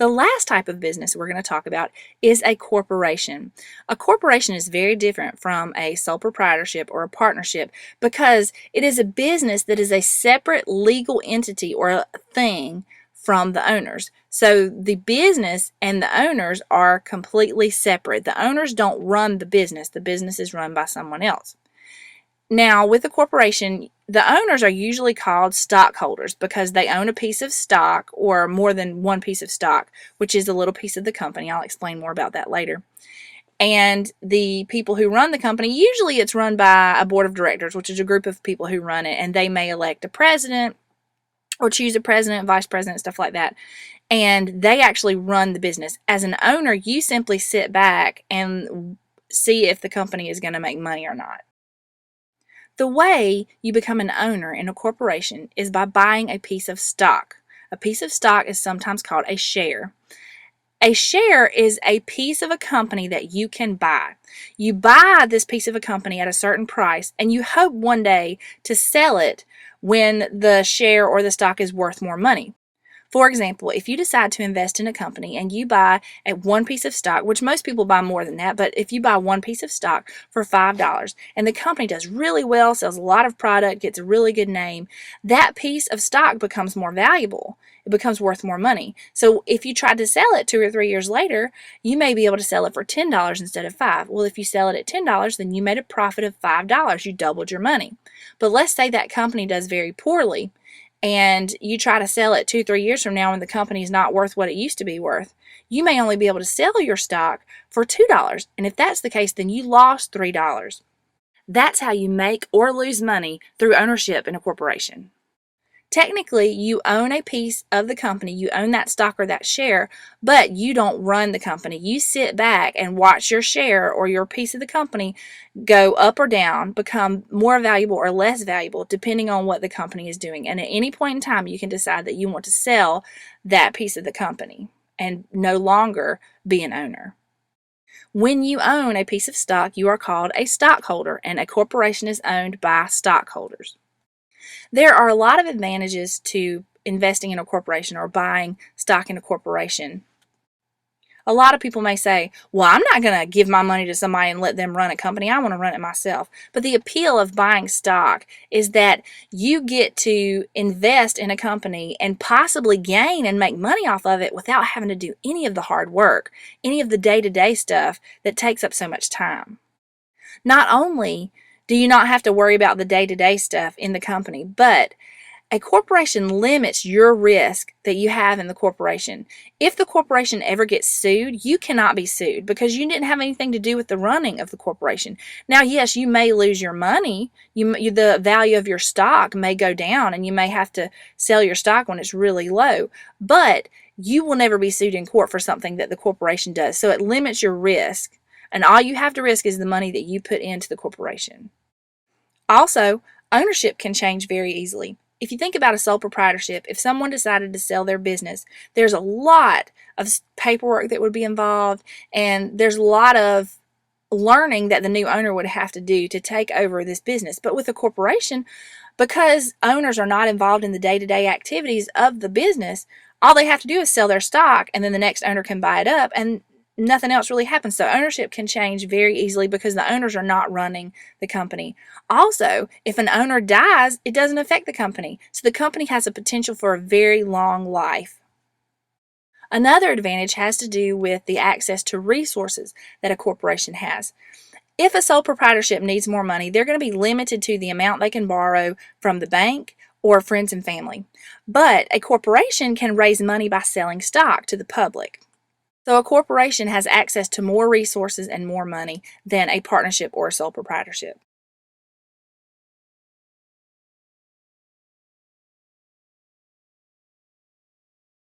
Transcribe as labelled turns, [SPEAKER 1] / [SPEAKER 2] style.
[SPEAKER 1] The last type of business we're going to talk about is a corporation. A corporation is very different from a sole proprietorship or a partnership because it is a business that is a separate legal entity or a thing from the owners. So the business and the owners are completely separate. The owners don't run the business is run by someone else. Now, with a corporation, the owners are usually called stockholders because they own a piece of stock or more than one piece of stock, which is a little piece of the company. I'll explain more about that later. And the people who run the company, usually it's run by a board of directors, which is a group of people who run it, and they may elect a president or choose a president, vice president, stuff like that. And they actually run the business. As an owner, you simply sit back and see if the company is going to make money or not. The way you become an owner in a corporation is by buying a piece of stock. A piece of stock is sometimes called a share. A share is a piece of a company that you can buy. You buy this piece of a company at a certain price, and you hope one day to sell it when the share or the stock is worth more money. For example, if you decide to invest in a company and you buy one piece of stock, which most people buy more than that, but if you buy one piece of stock for $5 and the company does really well, sells a lot of product, gets a really good name, that piece of stock becomes more valuable. It becomes worth more money. So if you try to sell it 2 or 3 years later, you may be able to sell it for $10 instead of $5. Well, if you sell it at $10, then you made a profit of $5. You doubled your money. But let's say that company does very poorly, and you try to sell it 2 or 3 years from now when the company is not worth what it used to be worth, you may only be able to sell your stock for $2. And if that's the case, then you lost $3. That's how you make or lose money through ownership in a corporation. Technically, you own a piece of the company, you own that stock or that share, but you don't run the company. You sit back and watch your share or your piece of the company go up or down, become more valuable or less valuable, depending on what the company is doing. And at any point in time, you can decide that you want to sell that piece of the company and no longer be an owner. When you own a piece of stock, you are called a stockholder, and a corporation is owned by stockholders. There are a lot of advantages to investing in a corporation or buying stock in a corporation. A lot of people may say, well, I'm not going to give my money to somebody and let them run a company. I want to run it myself. But the appeal of buying stock is that you get to invest in a company and possibly gain and make money off of it without having to do any of the hard work, any of the day-to-day stuff that takes up so much time. Not only do you not have to worry about the day-to-day stuff in the company, but a corporation limits your risk that you have in the corporation. If the corporation ever gets sued, you cannot be sued because you didn't have anything to do with the running of the corporation. Now, yes, you may lose your money. The value of your stock may go down and you may have to sell your stock when it's really low, but you will never be sued in court for something that the corporation does. So it limits your risk, and all you have to risk is the money that you put into the corporation. Also, ownership can change very easily. If you think about a sole proprietorship, if someone decided to sell their business, there's a lot of paperwork that would be involved, and there's a lot of learning that the new owner would have to do to take over this business. But with a corporation, because owners are not involved in the day-to-day activities of the business, all they have to do is sell their stock, and then the next owner can buy it up, and nothing else really happens. So ownership can change very easily because the owners are not running the company. Also, if an owner dies, it doesn't affect the company. So the company has a potential for a very long life. Another advantage has to do with the access to resources that a corporation has. If a sole proprietorship needs more money, they're going to be limited to the amount they can borrow from the bank or friends and family. But a corporation can raise money by selling stock to the public. So a corporation has access to more resources and more money than a partnership or a sole proprietorship.